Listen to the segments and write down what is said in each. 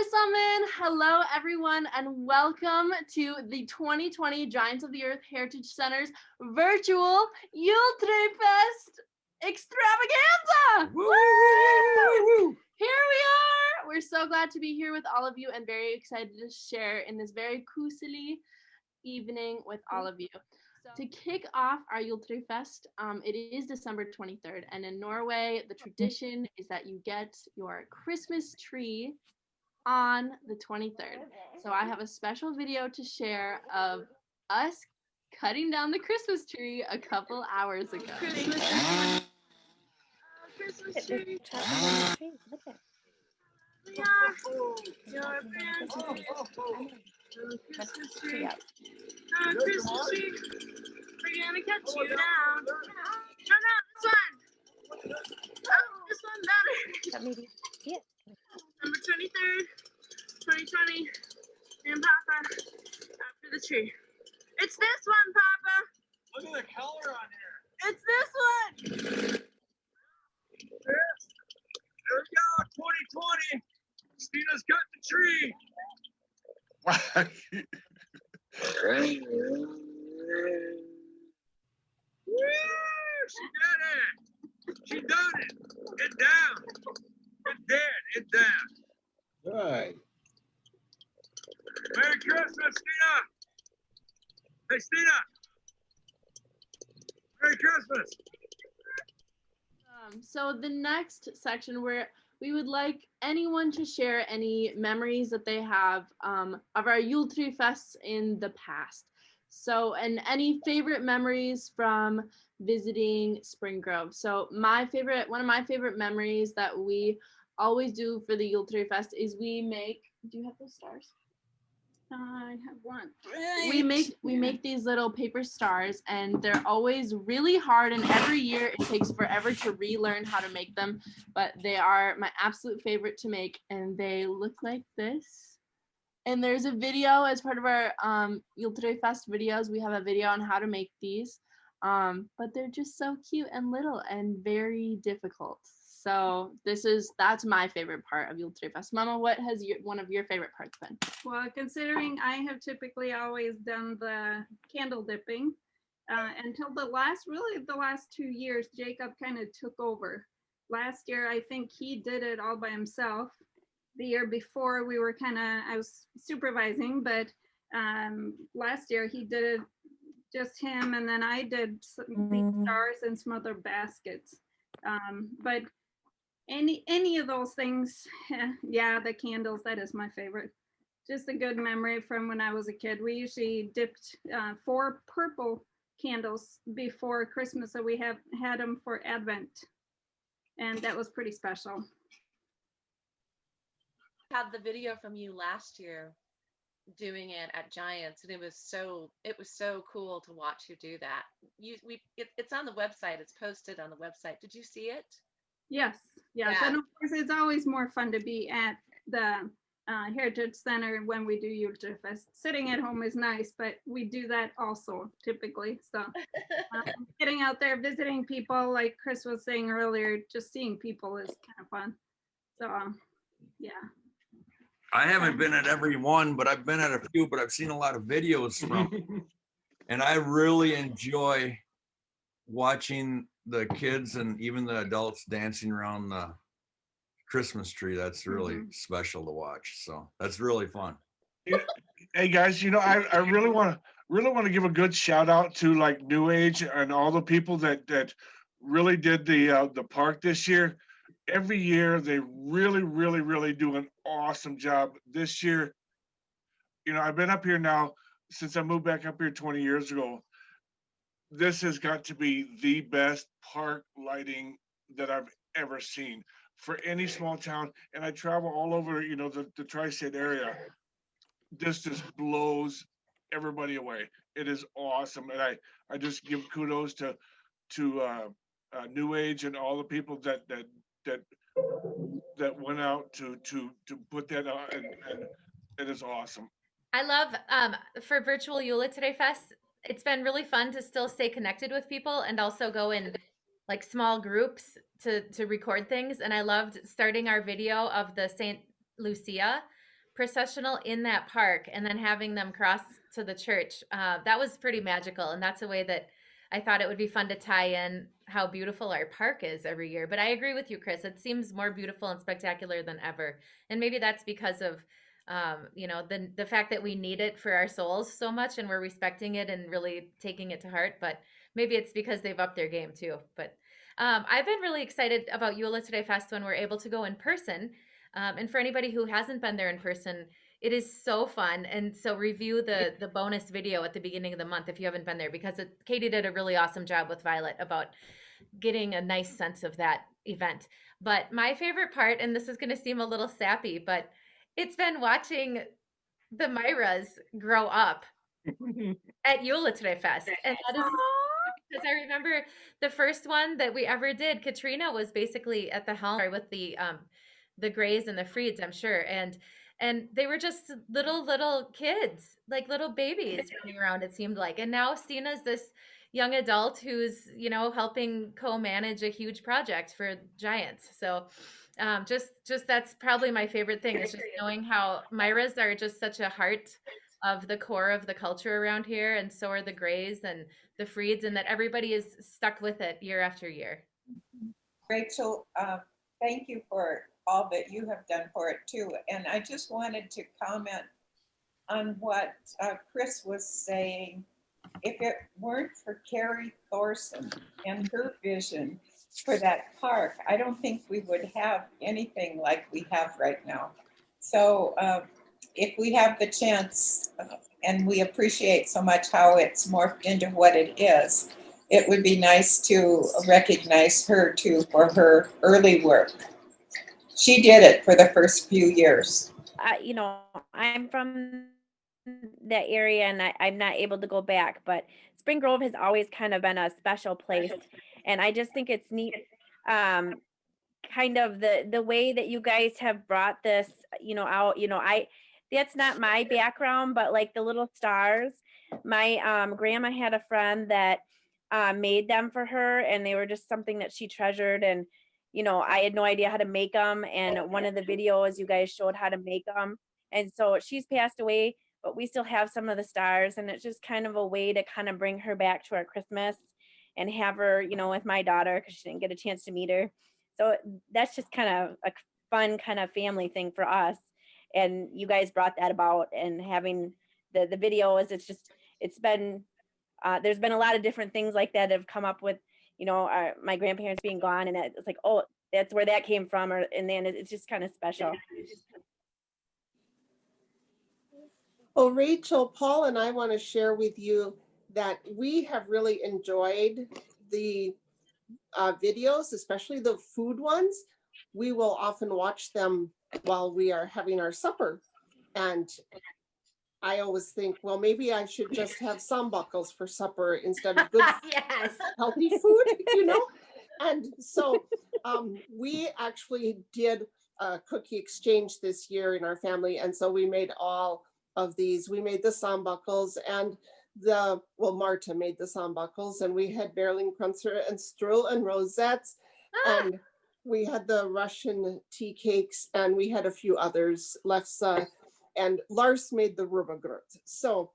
Allesammans! Hello, everyone, and welcome to the 2020 Giants of the Earth Heritage Center's virtual Juletrefest extravaganza! Woo, woo, woo. Here we are! We're so glad to be here with all of you and very excited to share in this very cozy evening with all of you. To kick off our Juletrefest, it is December 23rd, and in Norway, the tradition is that you get your Christmas tree on the 23rd. So I have a special video to share of us cutting down the Christmas tree a couple hours ago. Christmas tree. We are your friends. Christmas tree. Christmas tree. We're gonna cut you down. No, this one. Oh, this one better. Maybe. Yeah. December 23rd, 2020. And Papa after the tree. It's this one, Papa. Look at the color on here. It's this one. Yes. There we go, 2020. Stina's cut the tree. Woo! She did it. She done it. Get down. Get dead. Get down. Right. Merry Christmas, Stina. Hey, Stina. Merry Christmas. So the next section where we would like anyone to share any memories that they have of our Juletrefests in the past. So, and any favorite memories from visiting Spring Grove. So one of my favorite memories that we always do for the Juletrefest is we make, do you have those stars? I have one. We make these little paper stars, and they're always really hard, and every year it takes forever to relearn how to make them, but they are my absolute favorite to make, and they look like this. And there's a video as part of our Juletrefest videos. We have a video on how to make these, but they're just so cute and little and very difficult. So that's my favorite part of Juletrefest. Mama, what has one of your favorite parts been? Well, considering I have typically always done the candle dipping, until the last 2 years, Jacob kind of took over. Last year, I think he did it all by himself. The year before, I was supervising, but last year he did it just him, and then I did the stars and some other baskets. But any of those things, yeah, the candles, that is my favorite. Just a good memory from when I was a kid. We usually dipped 4 purple candles before Christmas, so we had them for Advent, and that was pretty special. Had the video from you last year doing it at Giants, and it was so cool to watch you do that. It's on the website. It's posted on the website. Did you see it? Yes. Yeah. And of course, it's always more fun to be at the Heritage Center when we do Juletrefest. Sitting at home is nice, but we do that also typically. So getting out there, visiting people, like Chris was saying earlier, just seeing people is kind of fun. So yeah. I haven't been at every one, but I've been at a few, but I've seen a lot of videos from, and I really enjoy watching the kids and even the adults dancing around the Christmas tree. That's really special to watch. So that's really fun. Hey guys, I really want to give a good shout out to like New Age and all the people that really did the park this year. Every year they really do an awesome job. This year, I've been up here now since I moved back up here 20 years ago. This has got to be the best park lighting that I've ever seen for any small town. And I travel all over, the tri-state area. This just blows everybody away. It is awesome. And I just give kudos to New Age and all the people that went out to put that on, and it is awesome. I love for virtual Juletrefest, it's been really fun to still stay connected with people and also go in like small groups to record things. And I loved starting our video of the St. Lucia processional in that park and then having them cross to the church. That was pretty magical. And that's a way that I thought it would be fun to tie in how beautiful our park is every year. But I agree with you, Chris. It seems more beautiful and spectacular than ever. And maybe that's because of the fact that we need it for our souls so much and we're respecting it and really taking it to heart. But maybe it's because they've upped their game too. But I've been really excited about Juletrefest when we're able to go in person. And for anybody who hasn't been there in person, it is so fun. And so review the bonus video at the beginning of the month if you haven't been there, because Katie did a really awesome job with Violet about getting a nice sense of that event. But my favorite part, and this is going to seem a little sappy, but it's been watching the Myras grow up at Juletrefest. And that is because I remember the first one that we ever did, Katrina was basically at the helm with the Grays and the Freeds, I'm sure. And they were just little kids, like little babies running around, it seemed like. And now Stina's this young adult who's, helping co-manage a huge project for Giants. So just that's probably my favorite thing, is just knowing how Myras are just such a heart of the core of the culture around here, and so are the Grays and the Freeds, and that everybody is stuck with it year after year. Rachel, thank you for all that you have done for it too. And I just wanted to comment on what Chris was saying. If it weren't for Carrie Thorson and her vision for that park, I don't think we would have anything like we have right now. So if we have the chance, and we appreciate so much how it's morphed into what it is, it would be nice to recognize her too for her early work. She did it for the first few years. I'm from that area and I'm not able to go back, but Spring Grove has always kind of been a special place. And I just think it's neat, kind of the way that you guys have brought this, out. That's not my background, but like the little stars, my grandma had a friend that made them for her, and they were just something that she treasured. And I had no idea how to make them, and one of the videos you guys showed how to make them. And so she's passed away, but we still have some of the stars, and it's just kind of a way to kind of bring her back to our Christmas and have her, with my daughter, because she didn't get a chance to meet her. So that's just kind of a fun kind of family thing for us. And you guys brought that about, and having the videos, it's been, there's been a lot of different things like that have come up with, my grandparents being gone, and it's like, oh, that's where that came from, and then it's just kind of special. Well, Rachel, Paul and I want to share with you that we have really enjoyed the videos, especially the food ones. We will often watch them while we are having our supper. And I always think, well, maybe I should just have sambuckles for supper instead of good, yes, healthy food, And so we actually did a cookie exchange this year in our family. And so we made all of these. We made the sambuckles, and Marta made the sambuckles, and we had Berlingkränzer and Strudel and rosettes, and we had the Russian tea cakes, and we had a few others. Lefsa and Lars made the rübergröt. So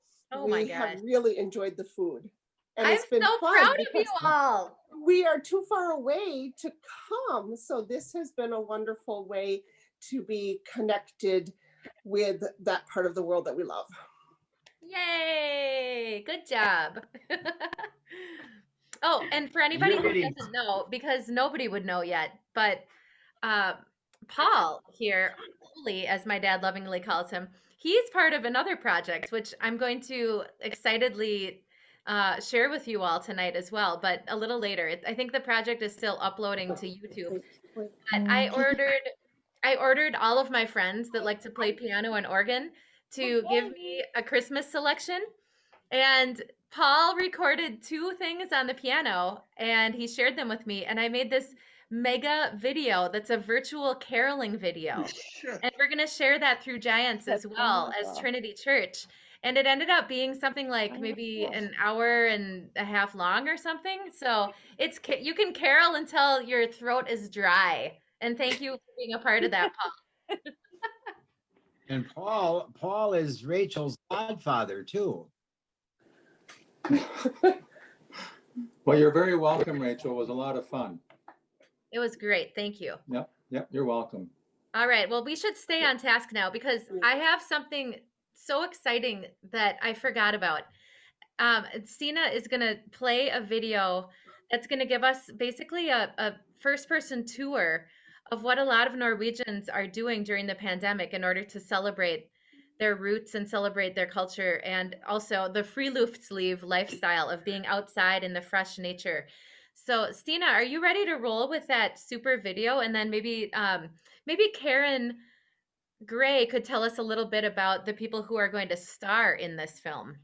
we have really enjoyed the food. And it's been so fun proud of you all. We are too far away to come. So this has been a wonderful way to be connected with that part of the world that we love. Yay! Good job. Oh, and for anybody who doesn't know, because nobody would know yet, but Paul here, Oli, as my dad lovingly calls him, he's part of another project, which I'm going to excitedly share with you all tonight as well, but a little later. I think the project is still uploading to YouTube. But I ordered all of my friends that like to play piano and organ to give me a Christmas selection. And Paul recorded 2 things on the piano and he shared them with me. And I made this mega video that's a virtual caroling video. And we're going to share that through Giants as well as Trinity Church. And it ended up being something like maybe an hour and a half long or something. So you can carol until your throat is dry. And thank you for being a part of that, Paul. And Paul is Rachel's godfather too. Well, you're very welcome, Rachel. It was a lot of fun. It was great. Thank you. Yep, you're welcome. All right. Well, we should stay on task now because I have something so exciting that I forgot about. Stina is going to play a video that's going to give us basically a first-person tour of what a lot of Norwegians are doing during the pandemic in order to celebrate their roots and celebrate their culture, and also the friluftsliv lifestyle of being outside in the fresh nature. So, Stina, are you ready to roll with that super video? And then maybe Karen Gray could tell us a little bit about the people who are going to star in this film.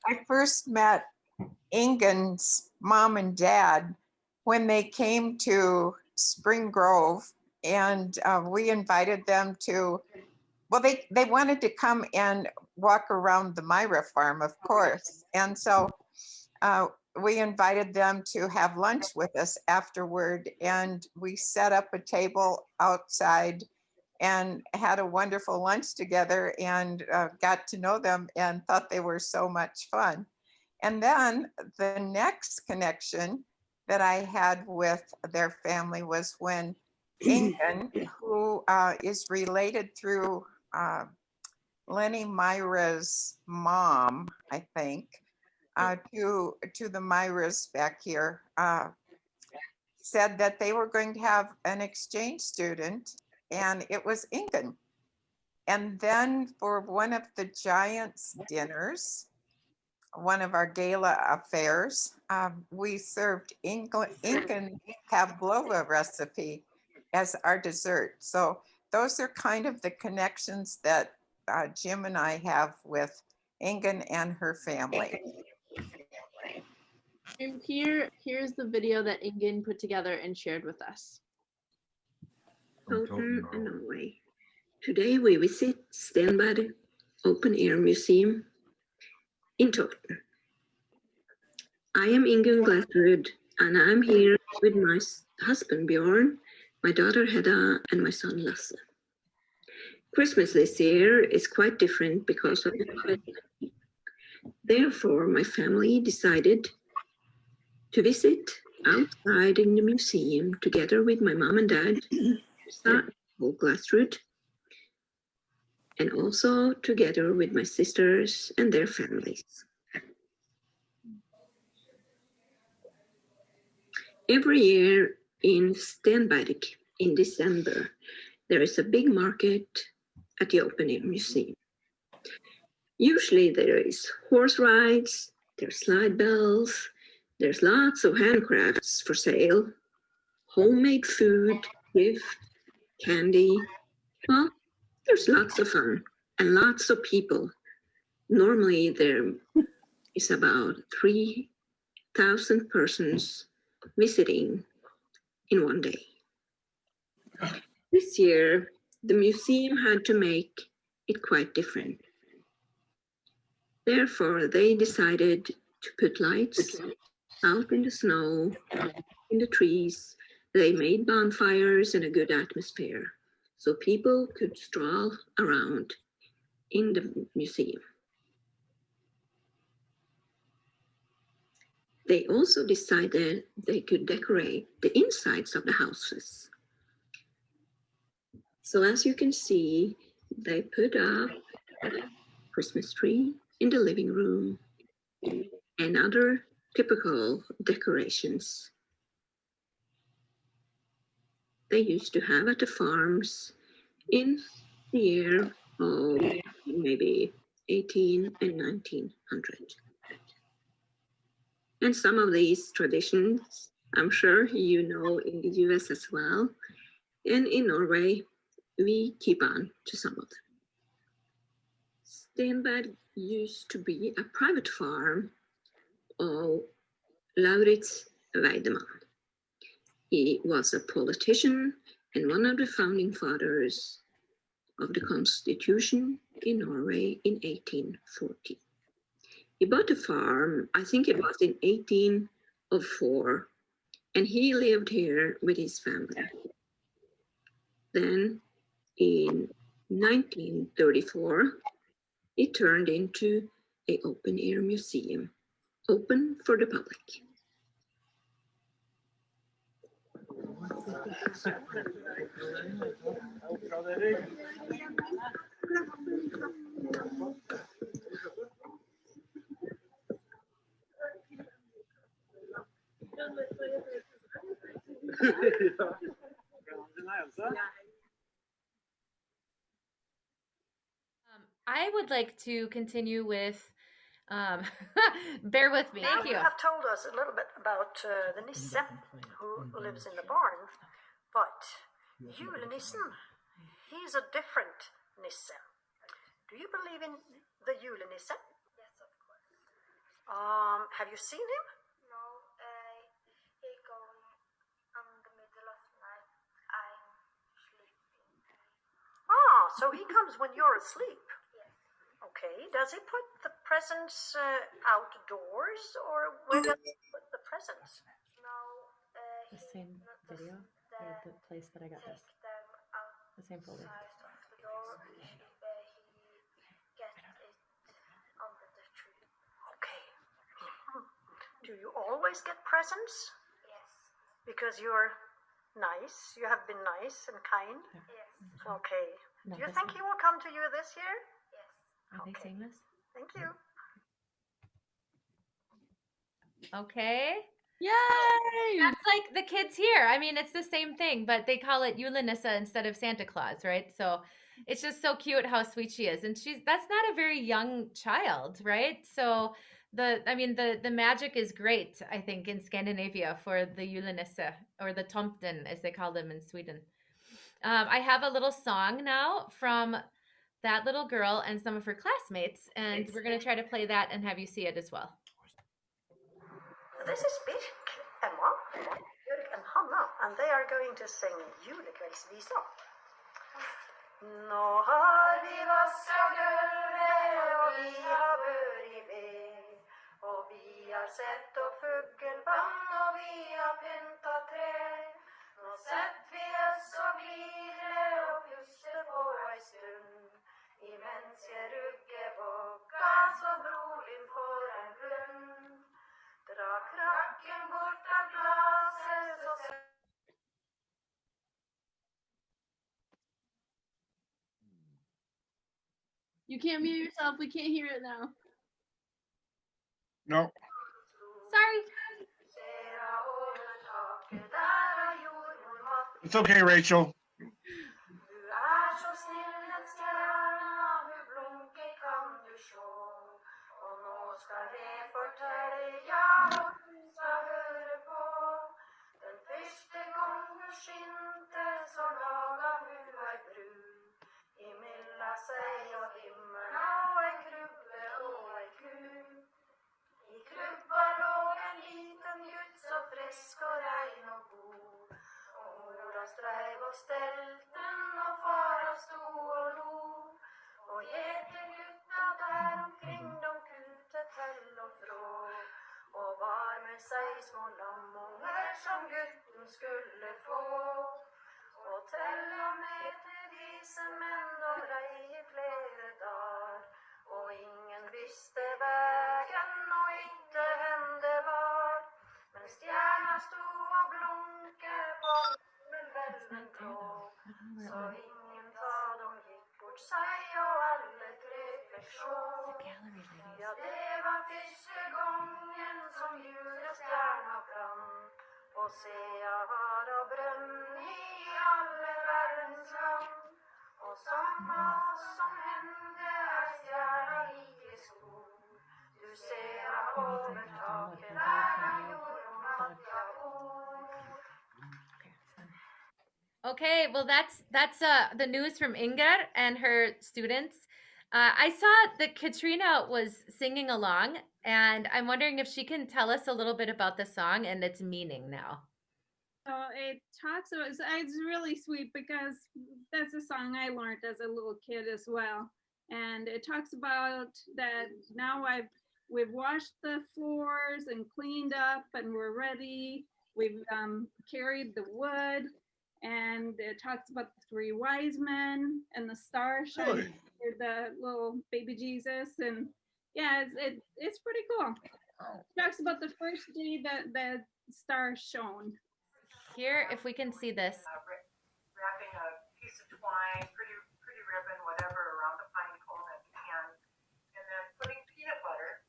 I first met Ingen's mom and dad when they came to Spring Grove, and we invited them to, well, they wanted to come and walk around the Myra farm, of course. And so we invited them to have lunch with us afterward, and we set up a table outside and had a wonderful lunch together, and got to know them and thought they were so much fun. And then the next connection that I had with their family was when Ingen, who is related through Lenny Myra's mom, I think, to the Myras back here, said that they were going to have an exchange student, and it was Ingen. And then for one of the Giants dinners, one of our gala affairs, we served Ingen pavlova recipe as our dessert. So those are kind of the connections that Jim and I have with Ingen and her family. And here's the video that Ingen put together and shared with us. Toten, Norway. Today we visit Stenberg Open Air Museum in Toten. I am Ingunn Glasrud, and I'm here with my husband Bjorn, my daughter Hedda, and my son Lasse. Christmas this year is quite different because of the COVID. Therefore, my family decided to visit outside in the museum together with my mom and dad, Paul Glasrud, and also together with my sisters and their families. Every year in Stenberg in December, there is a big market at the Open Air Museum. Usually there is horse rides, there's slide bells, there's lots of handcrafts for sale, homemade food, gift, candy. Well, there's lots of fun and lots of people. Normally there is about 3,000 persons visiting in one day. This year, the museum had to make it quite different. Therefore, they decided to put lights out in the snow, in the trees. They made bonfires and a good atmosphere so people could stroll around in the museum. They also decided they could decorate the insides of the houses. So as you can see, they put up a Christmas tree in the living room and other typical decorations they used to have at the farms in the year of maybe 18 and 1900. And some of these traditions, I'm sure you know in the US as well, and in Norway, we keep on to some of them. Stenberg used to be a private farm of Lauritz Weidemann. He was a politician and one of the founding fathers of the Constitution in Norway in 1840. He bought a farm, I think it was in 1804, and he lived here with his family. Then in 1934, it turned into an open-air museum, open for the public. I would like to continue with, bear with me. Now Thank you you. have told us a little bit about the Nisse who lives in the barn, but Julenissen, he's a different Nisse. Do you believe in the Julenisse? Yes, of course. Have you seen him? No, he going on the middle of night. I'm sleeping. Ah, so he comes when you're asleep. Yes. Okay. Does he put the presents outdoors, or where does he put the presents? No, The same video or the place that I got this? take them The same folder. outside of the door. He get it under the tree. Okay. Do you always get presents? Yes. Because you're nice? You have been nice and kind? Yes. Okay. Not Do you this think one? he will come to you this year? Yes. Are they saying this? Thank you. Okay. Yay! That's like the kids here. I mean, it's the same thing, but they call it Julenisse instead of Santa Claus, right? So it's just so cute how sweet she is. And that's not a very young child, right? So the magic is great, I think, in Scandinavia for the Julenisse or the Tomten, as they call them in Sweden. I have a little song now from that little girl and some of her classmates, and we're going to try to play that and have you see it as well. This is Birk, Emma, Jörg and Hanna, and they are going to sing Julekveldsvisa. Nå har vi vasket gulvet, og vi har børt ved, og vi har sett og fuggelvann, og vi har pyntet tre. Nå setter vi oss og hvile og puster på ei stund, imens jeg rugger bokka så broren får en blund. Dra krakken bort av glaset, så You can't mute yourself. We can't hear it now. No. Sorry. It's okay, Rachel. Du så snill en stjerna, hun blunker kan du sjå. Og nå skal jeg fortelle, ja, og du skal høre på. Den første gang hun skinte, så laga hun ei bru. Imella seg og himmelen og ei krubbe og ei ku. I krubba lå en liten gutt, så frisk og rein og god. Og mora streiv og stelten, og fara sto og lo. Og gjetergutta der omkring, de kulte til og frå. Og var med seg små lammunger som gutten skulle få. Og til og med til vise menn de rei i flere dager. Og ingen visste vegen, og ikke hen det var. Men stjerna sto og blunke på himmelen blå. Så ingen ta dem gikk bort seg, og alle tre fikk sjå. Ja, det var første gangen som julestjerna brann. Og se, jeg har og brønn i alle verdens land. Og samme som hende er stjerna like stor. Du ser jeg over taket der jeg gjorde om at jeg bor. Okay, well that's the news from Inger and her students. I saw that Katrina was singing along, and I'm wondering if she can tell us a little bit about the song and its meaning now. So it talks about, it's really sweet because that's a song I learned as a little kid as well. And it talks about that now we've washed the floors and cleaned up and we're ready. We've carried the wood, and it talks about the three wise men and the star shining Really? over the little baby Jesus, and yeah, it's pretty cool. It talks about the first day that the star shone. Here, if we can see this. Wrapping a piece of twine, pretty ribbon, whatever, around the pine cone at the end, and then putting peanut butter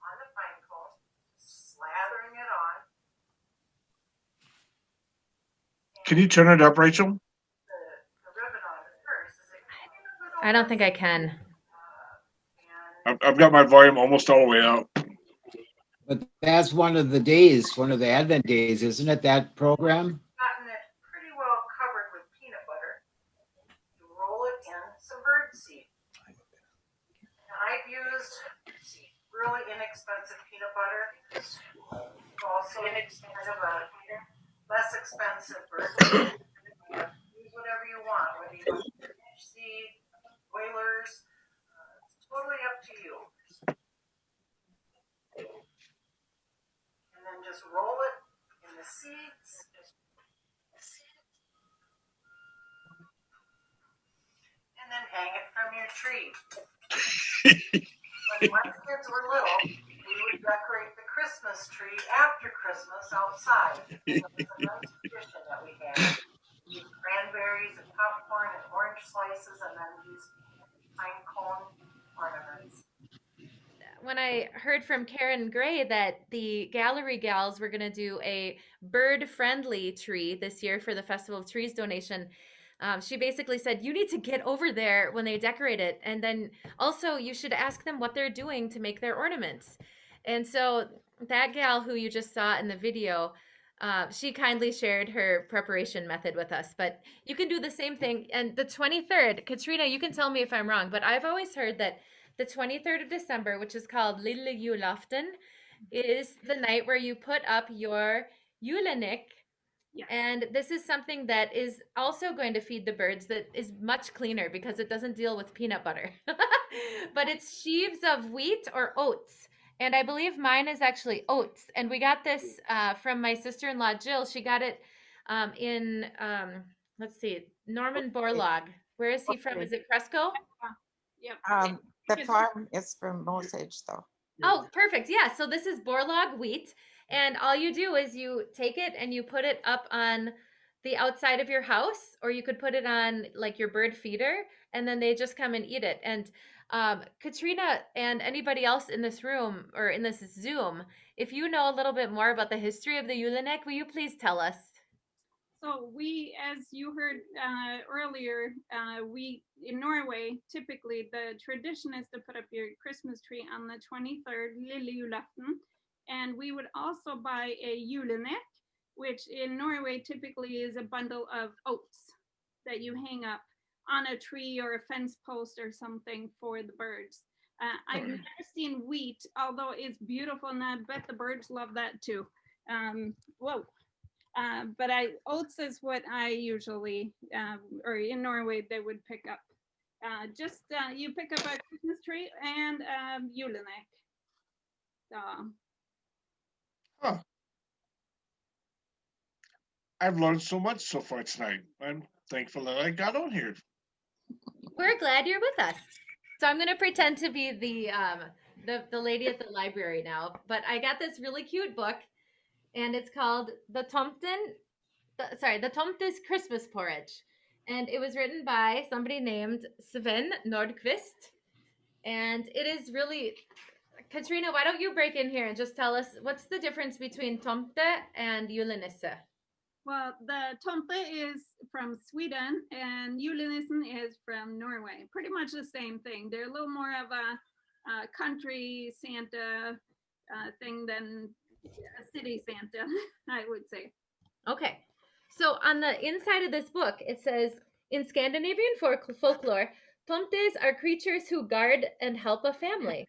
on the pine cone, slathering it on. Can you turn it up, Rachel? The ribbon on it first. Is it I don't think I can. I've got my volume almost all the way up. But that's one of the days, one of the Advent days, isn't it, that program? gotten it pretty well covered with peanut butter? You roll it in some bird seed. Now, I've used really inexpensive peanut butter. Also kind of a less expensive bird seed. Use whatever you want, whether you want fish seed, Whalers, it's totally up to you. And then just roll it in the seeds. And then hang it from your tree. When my kids were little, we would decorate the Christmas tree after Christmas outside. It was a nice tradition that we had. We used cranberries and popcorn and orange slices, and then these pine cone ornaments. When I heard from Karen Gray that the gallery gals were going to do a bird-friendly tree this year for the Festival of Trees donation, she basically said, you need to get over there when they decorate it. And then also you should ask them what they're doing to make their ornaments. And so that gal who you just saw in the video, she kindly shared her preparation method with us. But you can do the same thing. And the 23rd, Katrina, you can tell me if I'm wrong, but I've always heard that the 23rd of December, which is called Lille Julaften, is the night where you put up your julenek. Yeah. And this is something that is also going to feed the birds, that is much cleaner because it doesn't deal with peanut butter. But it's sheaves of wheat or oats. And I believe mine is actually oats. And we got this from my sister-in-law, Jill. She got it in, let's see, Norman Borlaug. Where is he from? Is it Cresco? Yep. The farm is from Osage, though. Oh, perfect. Yeah. So this is Borlaug wheat. And all you do is you take it and you put it up on the outside of your house, or you could put it on like your bird feeder, and then they just come and eat it. And Katrina and anybody else in this room or in this Zoom, if you know a little bit more about the history of the julenek, will you please tell us? So we, as you heard earlier, we in Norway, typically the tradition is to put up your Christmas tree on the 23rd, Lille Julaften, and we would also buy a julenek, which in Norway typically is a bundle of oats that you hang up on a tree or a fence post or something for the birds. I've never seen wheat, although it's beautiful, and I bet the birds love that too. But oats is what I usually, or in Norway, they would pick up. You pick up a Christmas tree and julenek. Huh. I've learned so much so far tonight. I'm thankful that I got on here. We're glad you're with us. So I'm going to pretend to be the lady at the library now. But I got this really cute book, and it's called The Tomte's Christmas Porridge. And it was written by somebody named Sven Nordqvist. And it is really, Katrina, why don't you break in here and just tell us what's the difference between tomte and julenisse? Well, the tomte is from Sweden and julenissen is from Norway. Pretty much the same thing. They're a little more of a country Santa thing than a city Santa, I would say. Okay. So on the inside of this book, it says, in Scandinavian folklore, tomtes are creatures who guard and help a family.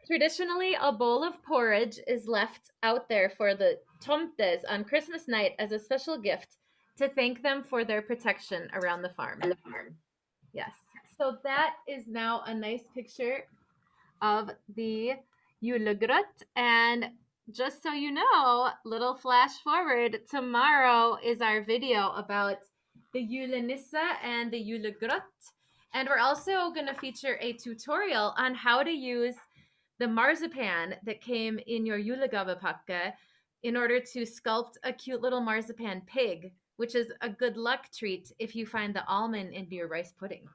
Traditionally, a bowl of porridge is left out there for the tomtes on Christmas night as a special gift to thank them for their protection around the farm. Yes. So that is now a nice picture of the julegrøt. And just so you know, little flash forward, tomorrow is our video about the Julenissa and the Julegrøt. And we're also going to feature a tutorial on how to use the marzipan that came in your julegavepakke in order to sculpt a cute little marzipan pig, which is a good luck treat if you find the almond in your rice pudding.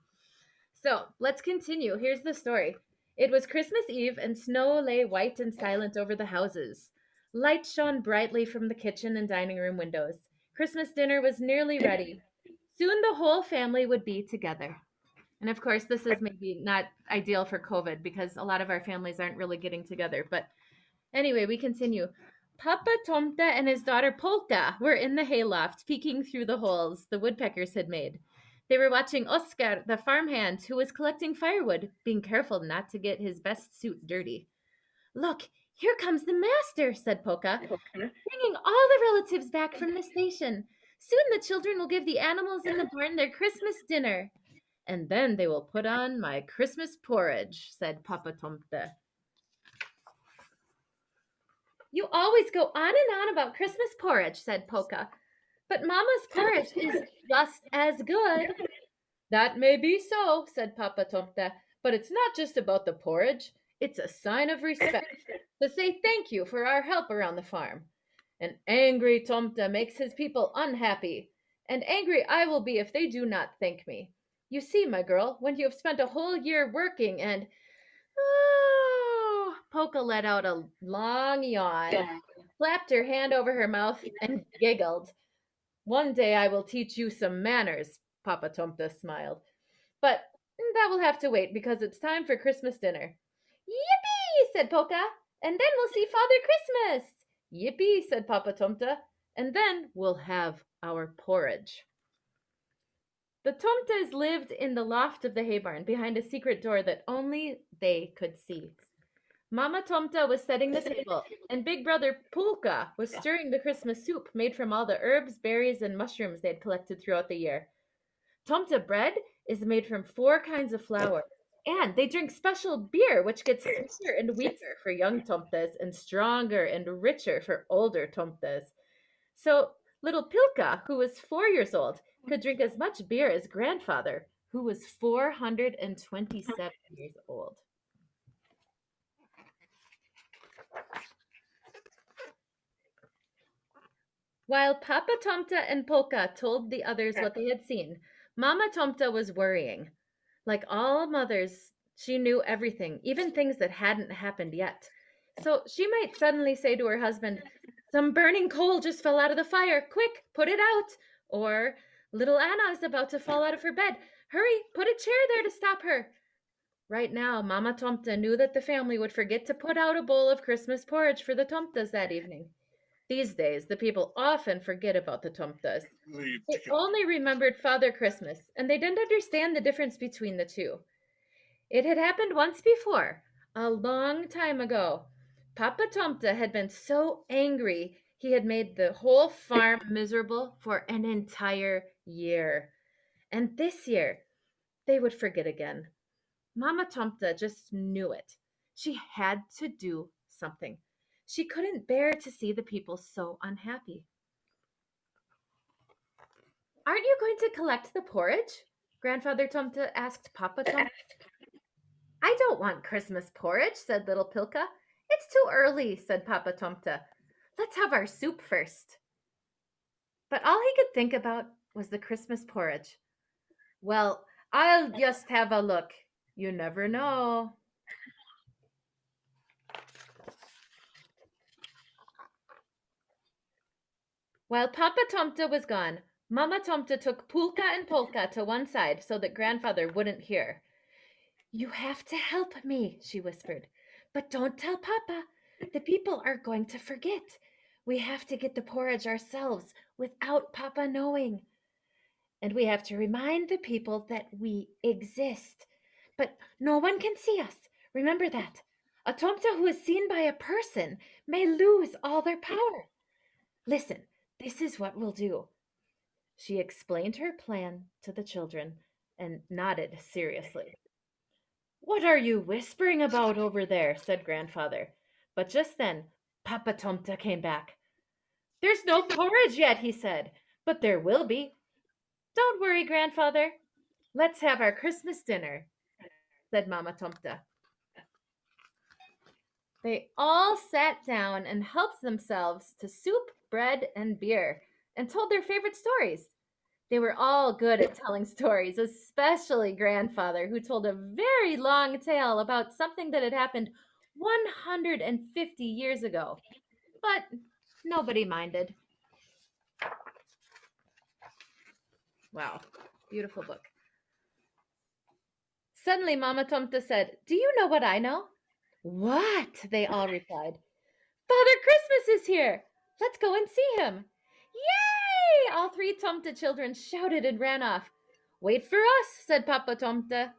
So let's continue. Here's the story. It was Christmas Eve, and snow lay white and silent over the houses. Light shone brightly from the kitchen and dining room windows. Christmas dinner was nearly ready. Soon the whole family would be together. And of course, this is maybe not ideal for COVID because a lot of our families aren't really getting together. But anyway, we continue. Papa Tomte and his daughter Polka were in the hayloft, peeking through the holes the woodpeckers had made. They were watching Oskar, the farmhand, who was collecting firewood, being careful not to get his best suit dirty. Look, here comes the master, said Polka, bringing all the relatives back from the station. Soon the children will give the animals in the barn their Christmas dinner. And then they will put on my Christmas porridge, said Papa Tomte. You always go on and on about Christmas porridge, said Polka. But Mama's porridge is just as good. That may be so, said Papa Tomte, but it's not just about the porridge. It's a sign of respect to say thank you for our help around the farm. An angry Tomte makes his people unhappy, and angry I will be if they do not thank me. You see, my girl, when you have spent a whole year working and... Oh, Polka let out a long yawn, clapped her hand over her mouth, and giggled. One day I will teach you some manners, Papa Tomte smiled. But that will have to wait because it's time for Christmas dinner. Yippee, said Polka, and then we'll see Father Christmas. Yippee, said Papa Tomte, and then we'll have our porridge. The Tomtes lived in the loft of the hay barn behind a secret door that only they could see. Mama Tomte was setting the table, and big brother Pulka was stirring the Christmas soup made from all the herbs, berries, and mushrooms they had collected throughout the year. Tomte bread is made from 4 kinds of flour, and they drink special beer, which gets sweeter and weaker for young Tomtes and stronger and richer for older Tomtes. So little Pilka, who was 4 years old, could drink as much beer as grandfather, who was 427 years old. While Papa Tomte and Polka told the others what they had seen, Mama Tomte was worrying. Like all mothers, she knew everything, even things that hadn't happened yet. So she might suddenly say to her husband, "Some burning coal just fell out of the fire. Quick, put it out." Or, "Little Anna is about to fall out of her bed. Hurry, put a chair there to stop her." Right now, Mama Tomte knew that the family would forget to put out a bowl of Christmas porridge for the Tomtes that evening. These days, the people often forget about the Tomtes. They only remembered Father Christmas, and they didn't understand the difference between the two. It had happened once before, a long time ago. Papa Tomte had been so angry he had made the whole farm miserable for an entire year. And this year, they would forget again. Mama Tomte just knew it. She had to do something. She couldn't bear to see the people so unhappy. "Aren't you going to collect the porridge?" Grandfather Tomte asked Papa Tomte. "I don't want Christmas porridge," said little Pilka. "It's too early," said Papa Tomte. "Let's have our soup first." But all he could think about was the Christmas porridge. "Well, I'll just have a look. You never know." While Papa Tomte was gone, Mama Tomte took Pulka and Polka to one side so that grandfather wouldn't hear. "You have to help me," she whispered. "But don't tell Papa. The people are going to forget. We have to get the porridge ourselves without Papa knowing. And we have to remind the people that we exist. But no one can see us. Remember that. A Tomte who is seen by a person may lose all their power. Listen, this is what we'll do." She explained her plan to the children and nodded seriously. "What are you whispering about over there?" said grandfather. But just then, Papa Tomte came back. "There's no porridge yet," he said, "but there will be. Don't hurry, grandfather. Let's have our Christmas dinner, said Mama Tomta. They all sat down and helped themselves to soup, bread, and beer, and told their favorite stories. They were all good at telling stories, especially grandfather, who told a very long tale about something that had happened 150 years ago. But nobody minded. Wow, beautiful book. Suddenly, Mama Tomta said, "Do you know what I know?" "What?" they all replied. "Father Christmas is here. Let's go and see him." "Yay!" All three Tomta children shouted and ran off. "Wait for us," said Papa Tomta.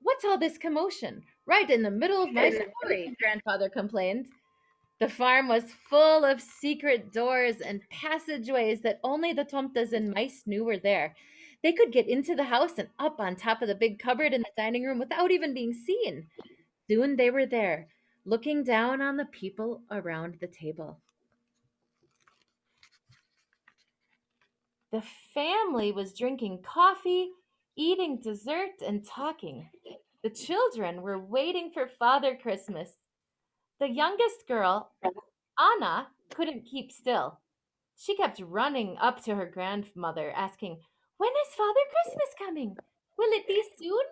"What's all this commotion? Right in the middle of my story," Grandfather complained. The farm was full of secret doors and passageways that only the Tomtas and mice knew were there. They could get into the house and up on top of the big cupboard in the dining room without even being seen. Soon they were there, looking down on the people around the table. The family was drinking coffee, eating dessert, and talking. The children were waiting for Father Christmas. The youngest girl, Anna, couldn't keep still. She kept running up to her grandmother, asking, "When is Father Christmas coming? Will it be soon?"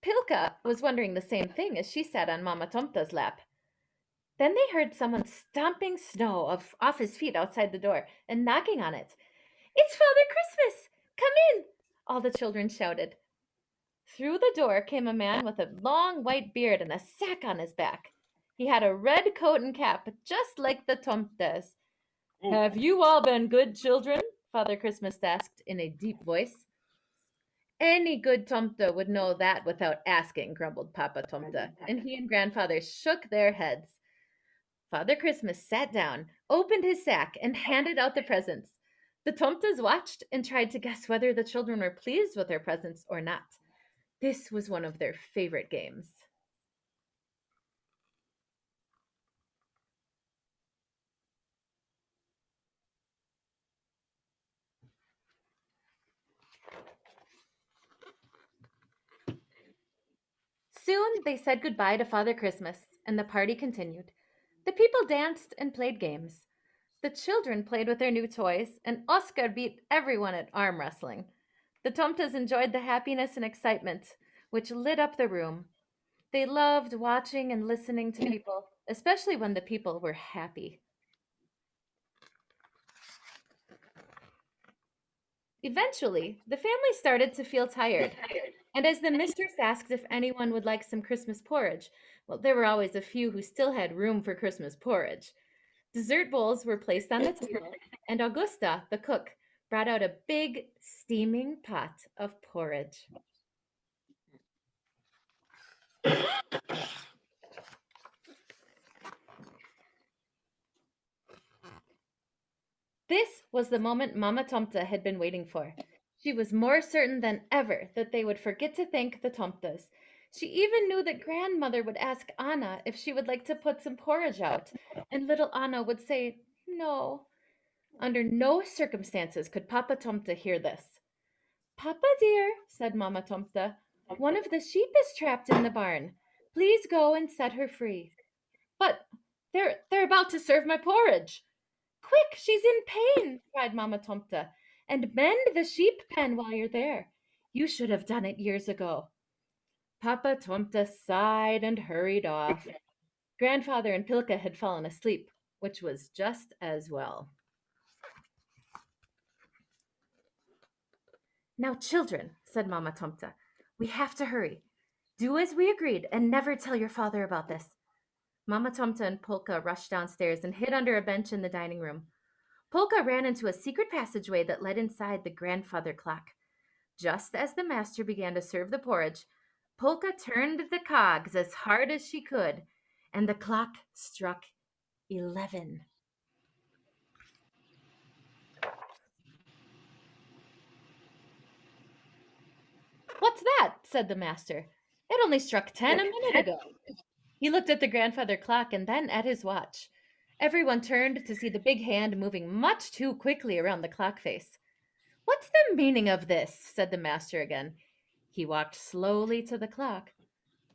Pilka was wondering the same thing as she sat on Mama Tomta's lap. Then they heard someone stomping snow off his feet outside the door and knocking on it. "It's Father Christmas! Come in!" all the children shouted. Through the door came a man with a long white beard and a sack on his back. He had a red coat and cap, just like the Tomtas. "Have you all been good children?" Father Christmas asked in a deep voice. "Any good Tomta would know that without asking," grumbled Papa Tomta, and he and Grandfather shook their heads. Father Christmas sat down, opened his sack, and handed out the presents. The Tomtas watched and tried to guess whether the children were pleased with their presents or not. This was one of their favorite games. Soon they said goodbye to Father Christmas, and the party continued. The people danced and played games. The children played with their new toys, and Oscar beat everyone at arm wrestling. The Tomtas enjoyed the happiness and excitement, which lit up the room. They loved watching and listening to people, especially when the people were happy. Eventually, the family started to feel tired, and as the mistress asked if anyone would like some Christmas porridge, well, there were always a few who still had room for Christmas porridge. Dessert bowls were placed on the table, and Augusta, the cook, brought out a big, steaming pot of porridge. This was the moment Mama Tomta had been waiting for. She was more certain than ever that they would forget to thank the Tomtas. She even knew that grandmother would ask Anna if she would like to put some porridge out, and little Anna would say no. Under no circumstances could Papa Tomta hear this. "Papa dear," said Mama Tomta, "one of the sheep is trapped in the barn. Please go and set her free." "But they're about to serve my porridge." "Quick, she's in pain," cried Mama Tomta, "and mend the sheep pen while you're there. You should have done it years ago." Papa Tomta sighed and hurried off. Grandfather and Pilka had fallen asleep, which was just as well. "Now, children," said Mama Tomta, "we have to hurry. Do as we agreed and never tell your father about this." Mama Tomta and Polka rushed downstairs and hid under a bench in the dining room. Polka ran into a secret passageway that led inside the grandfather clock. Just as the master began to serve the porridge, Polka turned the cogs as hard as she could, and the clock struck 11. "What's that?" said the master. "It only struck 10 a minute ago." He looked at the grandfather clock and then at his watch. Everyone turned to see the big hand moving much too quickly around the clock face. What's the meaning of this? Said the master again. He walked slowly to the clock.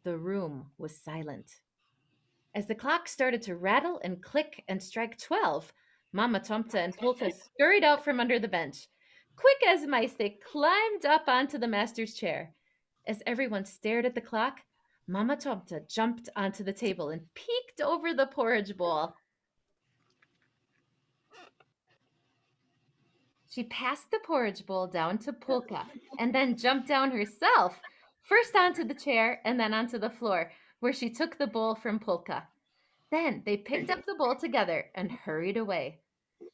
The room was silent. As the clock started to rattle and click and strike 12, Mama Tomta and Polka scurried out from under the bench. Quick as mice, they climbed up onto the master's chair. As everyone stared at the clock, Mama Tomta jumped onto the table and peeked over the porridge bowl. She passed the porridge bowl down to Polka and then jumped down herself, first onto the chair and then onto the floor, where she took the bowl from Polka. Then they picked up the bowl together and hurried away.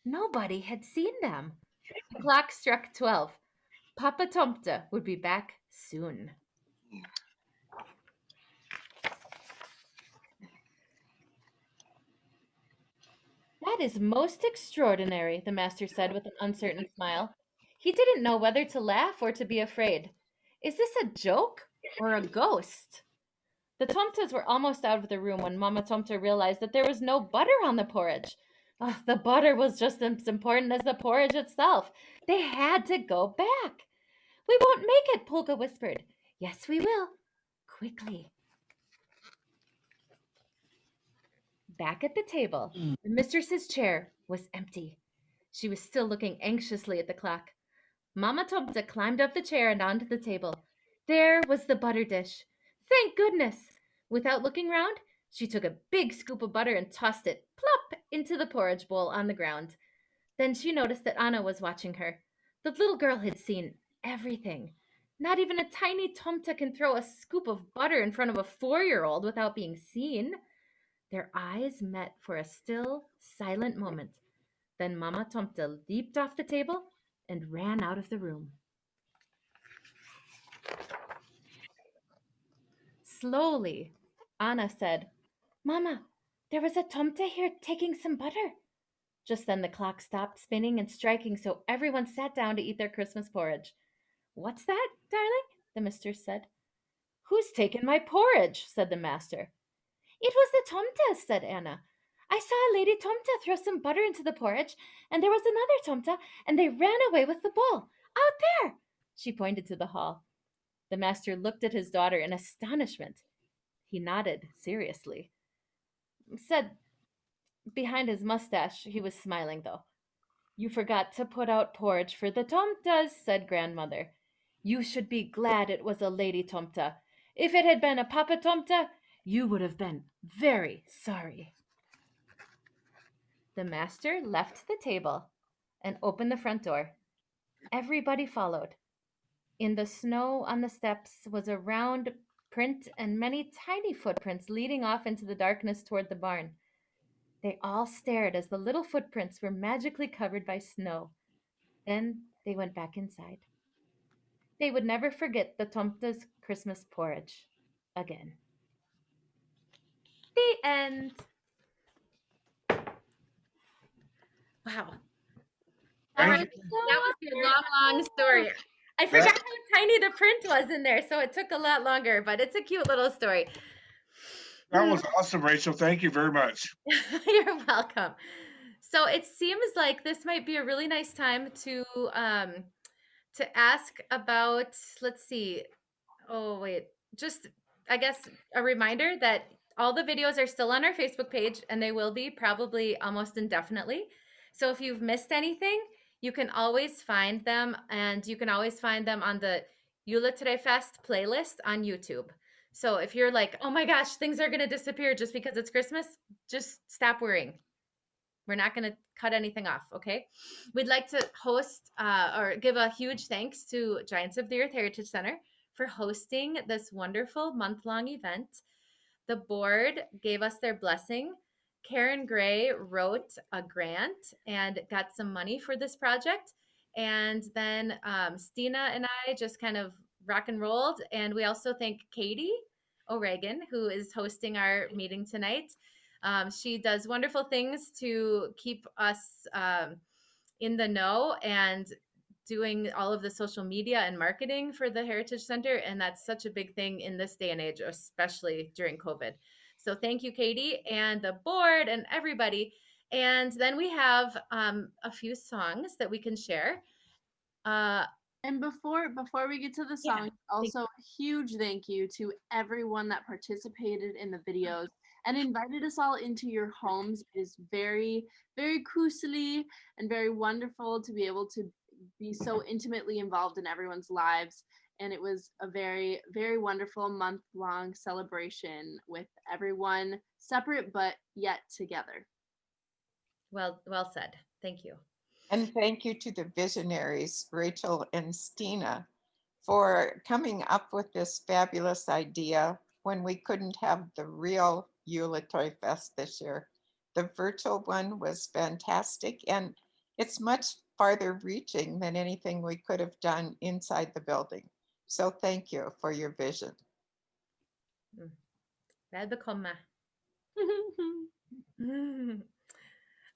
Nobody had seen them. The clock struck 12. Papa Tomta would be back soon. That is most extraordinary, the master said with an uncertain smile. He didn't know whether to laugh or to be afraid. Is this a joke or a ghost? The Tomtas were almost out of the room when Mama Tomta realized that there was no butter on the porridge. Oh, the butter was just as important as the porridge itself. They had to go back. We won't make it, Polka whispered. Yes, we will. Quickly. Back at the table, the mistress's chair was empty. She was still looking anxiously at the clock. Mama Tomta climbed up the chair and onto the table. There was the butter dish. Thank goodness! Without looking round, she took a big scoop of butter and tossed it plop into the porridge bowl on the ground. Then she noticed that Anna was watching her. The little girl had seen everything. Not even a tiny Tomta can throw a scoop of butter in front of a 4-year-old without being seen. Their eyes met for a still, silent moment. Then Mama Tomta leaped off the table and ran out of the room. Slowly, Anna said, Mama, there was a Tomta here taking some butter. Just then the clock stopped spinning and striking, so everyone sat down to eat their Christmas porridge. What's that, darling? The mistress said. Who's taken my porridge? Said the master. It was the Tomtas, said Anna. I saw a lady Tomta throw some butter into the porridge, and there was another Tomta, and they ran away with the bowl. Out there! She pointed to the hall. The master looked at his daughter in astonishment. He nodded seriously. Said, behind his mustache, he was smiling, though. You forgot to put out porridge for the Tomtas, said grandmother. You should be glad it was a lady Tomta. If it had been a Papa Tomta, you would have been very sorry. The master left the table and opened the front door. Everybody followed. In the snow on the steps was a round print and many tiny footprints leading off into the darkness toward the barn. They all stared as the little footprints were magically covered by snow. Then they went back inside. They would never forget the Tomta's Christmas porridge again. The end. Wow. That was your long story. I forgot how tiny the print was in there, so it took a lot longer, but it's a cute little story. That was awesome, Rachel. Thank you very much. You're welcome. So it seems like this might be a really nice time to ask about, let's see. Oh, wait. Just, I guess, a reminder that all the videos are still on our Facebook page, and they will be probably almost indefinitely. So if you've missed anything, you can always find them, and you can always find them on the Juletrefest playlist on YouTube. So if you're like, oh my gosh, things are going to disappear just because it's Christmas, just stop worrying. We're not going to cut anything off, okay? We'd like to host or give a huge thanks to Giants of the Earth Heritage Center for hosting this wonderful month-long event. The board gave us their blessing. Karen Gray wrote a grant and got some money for this project. And then Stina and I just kind of rock and rolled. And we also thank Katie O'Regan, who is hosting our meeting tonight. She does wonderful things to keep us in the know and doing all of the social media and marketing for the Heritage Center. And that's such a big thing in this day and age, especially during COVID. So thank you, Katie, and the board and everybody. And then we have a few songs that we can share. And before we get to the Yeah, song, also a huge thank you to everyone that participated in the videos and invited us all into your homes. It is very, very kusely and very wonderful to be able to be so intimately involved in everyone's lives. And it was a very, very wonderful month-long celebration with everyone separate but yet together. well said. Thank you. And thank you to the visionaries, Rachel and Stina, for coming up with this fabulous idea when we couldn't have the real Juletrefest this year. The virtual one was fantastic, and it's much farther reaching than anything we could have done inside the building. So thank you for your vision. Välbekomme.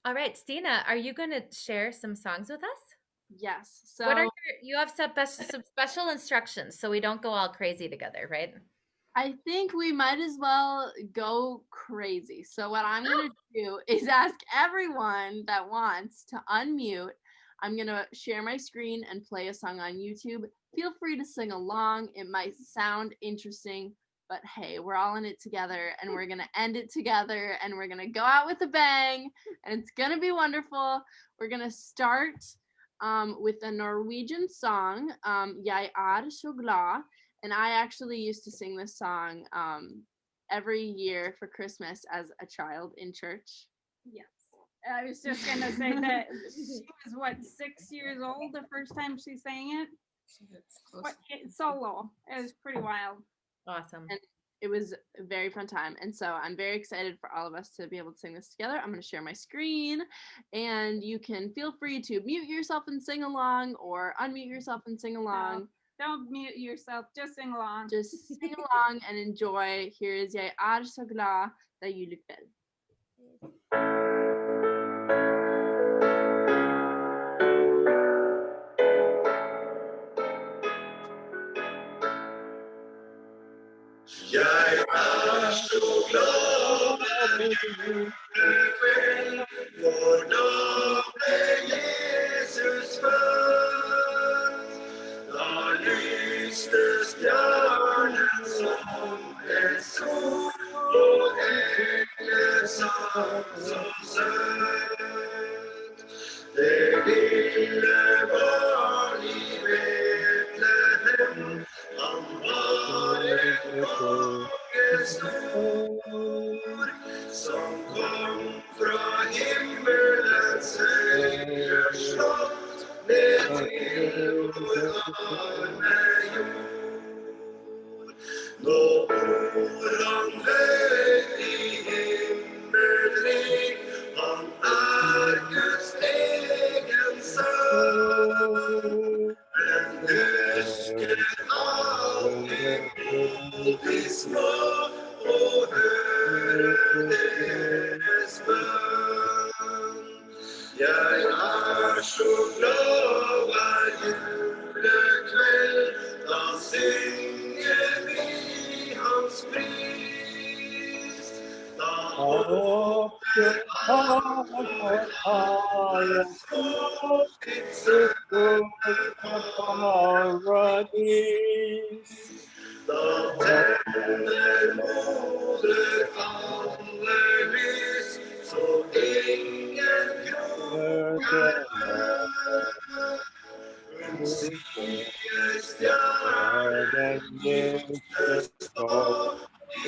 All right, Stina, are you going to share some songs with us? Yes. So what are you have some special instructions so we don't go all crazy together, right? I think we might as well go crazy. So what I'm going to do is ask everyone that wants to unmute. I'm going to share my screen and play a song on YouTube. Feel free to sing along. It might sound interesting, but hey, we're all in it together and we're going to end it together and we're going to go out with a bang and it's going to be wonderful. We're going to start with a Norwegian song, Jeg så glad. And I actually used to sing this song every year for Christmas as a child in church. Yes. I was just going to say that she was, what, 6 years old the first time she sang it? Solo. It was pretty wild. Awesome. And it was a very fun time. And so I'm very excited for all of us to be able to sing this together. I'm going to share my screen and you can feel free to mute yourself and sing along or unmute yourself and sing along. No, don't mute yourself. Just sing along. Just sing along and enjoy. Here is Jeg så glad da Juletrefest. Jeg så glad ved julekveld, for da ble Jesus født. Da lyste stjernen som et sol, og engler sang så søtt. Det lille barn i Betlehem, han var en konge stor, som kom fra himmelens høye slott, ned til vår arme jord. Nå bor han høyt i himmelrik, han Guds egen sønn. Men husker alltid på de små og hører deres bønn. Jeg så glad hver julekveld, da synger vi hans pris. Da håper alles håp ditt paradis. Da tenner moder alle lys, så ingen kroker hun sier stjernen lyser stå i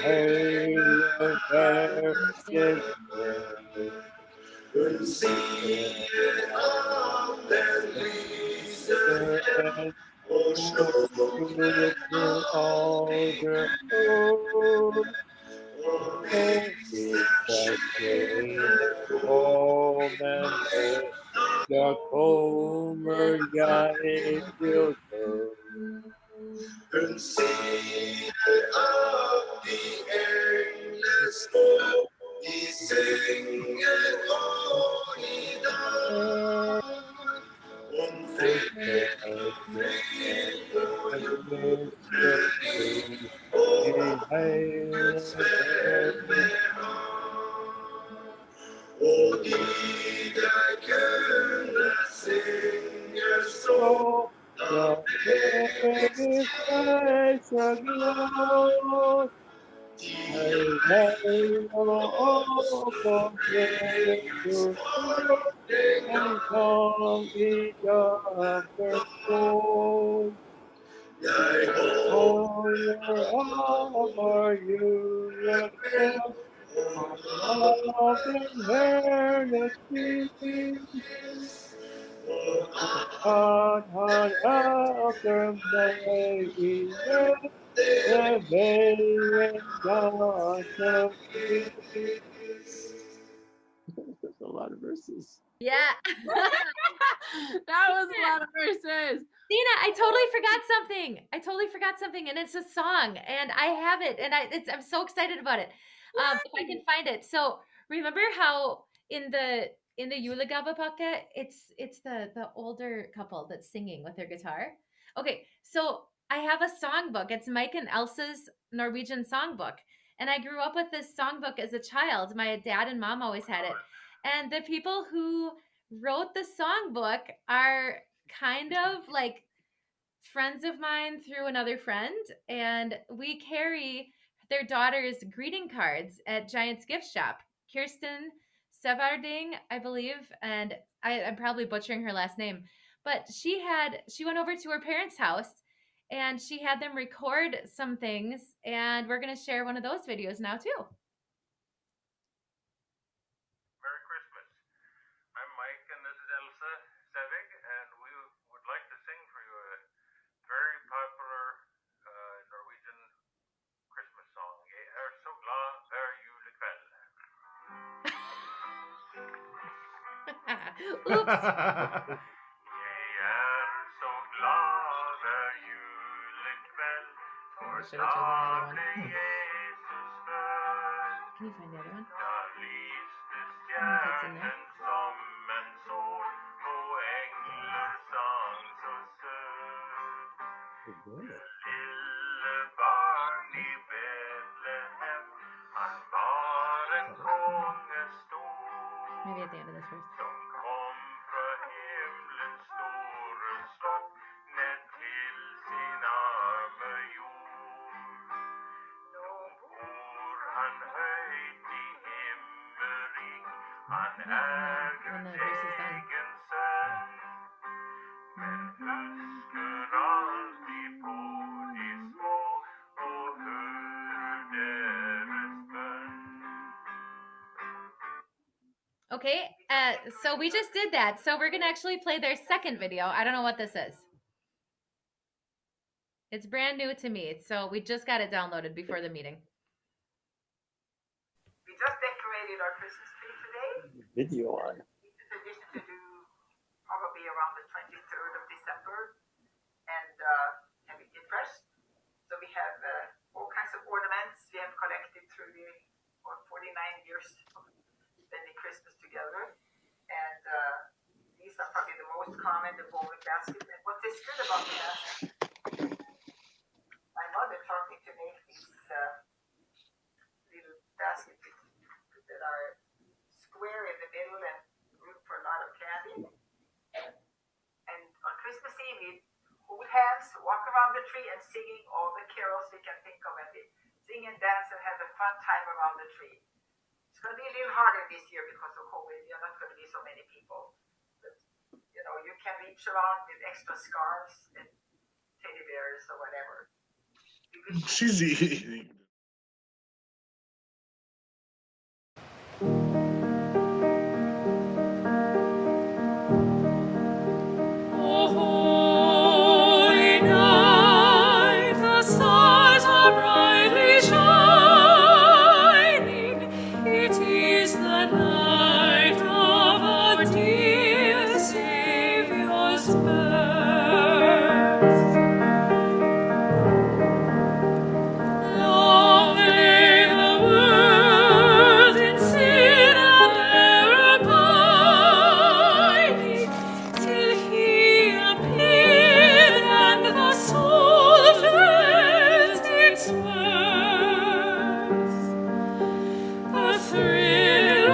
hele verden. Hun sier at den lyser enn, og slår aldri opp. Og hvis den skinner på meg, da kommer jeg til død. Hun sier at de engler små, de synger og i dag om fred og fred og jordnæring og Guds vel. Og dit jeg kunne synge så da ble Hei, så glad. Hei, hei, og på Jesus en sang i jakterskål. For your armor you will fill, of eternity. Han elsker meg igjen, det veien ganske fri. That's a lot of verses. Yeah. That was a lot of verses. Dina, I totally forgot something, and it's a song, and I have it, and I'm so excited about it. If I can find it. So remember how in the Julegavapakka, it's the older couple that's singing with their guitar. Okay, so I have a songbook. It's Mike and Elsa's Norwegian songbook, and I grew up with this songbook as a child. My dad and mom always had it, and the people who wrote the songbook are kind of like friends of mine through another friend, and we carry their daughter's greeting cards at Giant's gift shop. Kirsten Sevarding, I believe, and I'm probably butchering her last name, but she went over to her parents' house and she had them record some things, and we're going to share one of those videos now too. Merry Christmas. I'm Mike and this is Elsa Sevig, and we would like to sing for you a very popular Norwegian Christmas song. Jeg så glad hver julekveld. Oops. Jeg så glad hver julekveld, for I should have chosen the other one. ble Jesus født. Can you find the other one? Da lyste I don't know if it's in there. stjernen som en sol, og engler sang så søt. Lille barn i Betlehem, han var en konge stor, Maybe at the end of this verse. som kom fra himmelens store slott, ned til sin arme jord. Nå bor han høyt i himmelrik, han When the Guds verse is done. egen sønn, men husker alltid på de små, og hører deres bønn. Okay, so we just did that. So we're gonna actually play their second video. I don't know what this is. It's brand new to me, so we just got it downloaded before the meeting. We just decorated our Christmas tree today. Video on. It's a tradition to do probably around the 23rd of December and have it get fresh. So we have all kinds of ornaments we have collected through the 49 years of spending Christmas together. And these are probably the most common, the bowling basket. And what is good about the basket, my mother taught me to make these little baskets that are square in the middle and room for a lot of candy. And on Christmas Eve, we hold hands, walk around the tree, and singing all the carols we can think of, and we sing and dance and have a fun time around the tree. It's going to be a little harder this year because of COVID. You're not going to be so many people. But, you know, you can reach around with extra scarves and teddy bears or whatever. She's eating. Holy night, the stars are brightly shining. It is the night of our dear Savior's birth. Long lay the world in sin and error pining, till He appeared and the soul felt its worth. A thrill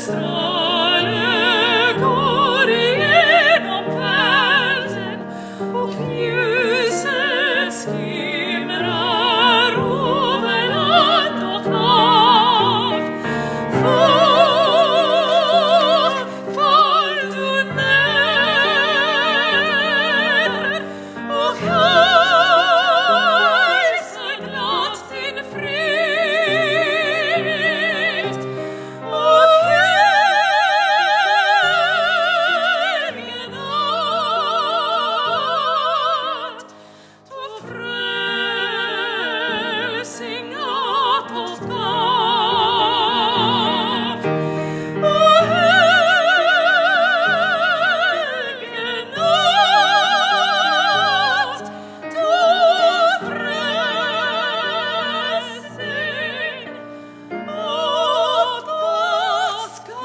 stråle går igjennom pelsen, og ljuset skimrar over land og hav. Fall du ned, og heise glatt din frykt, og helge natt, to frelsing at oss gav. Og helge natt, to frelsing at oss gav.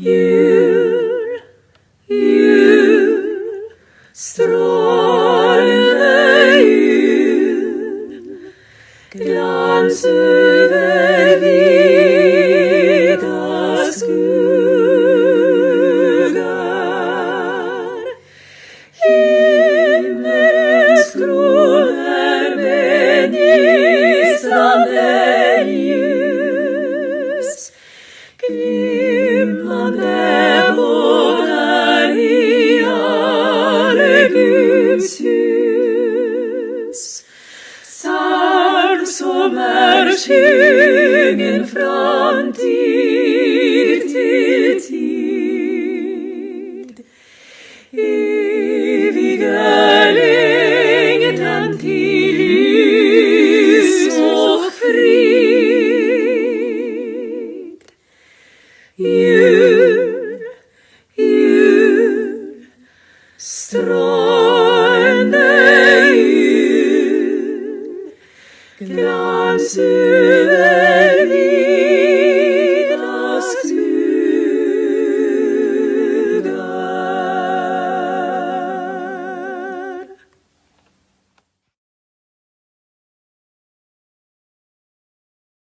Jul, jul, strålende jul, glans over vida skugger. Himmelens kroner med gnistrende ljus, glimrende båter i alle Guds hus. Sang som skjungen fra tid til tid. Evige lengten til lys og frid. Jul, jul, strålende jul, glans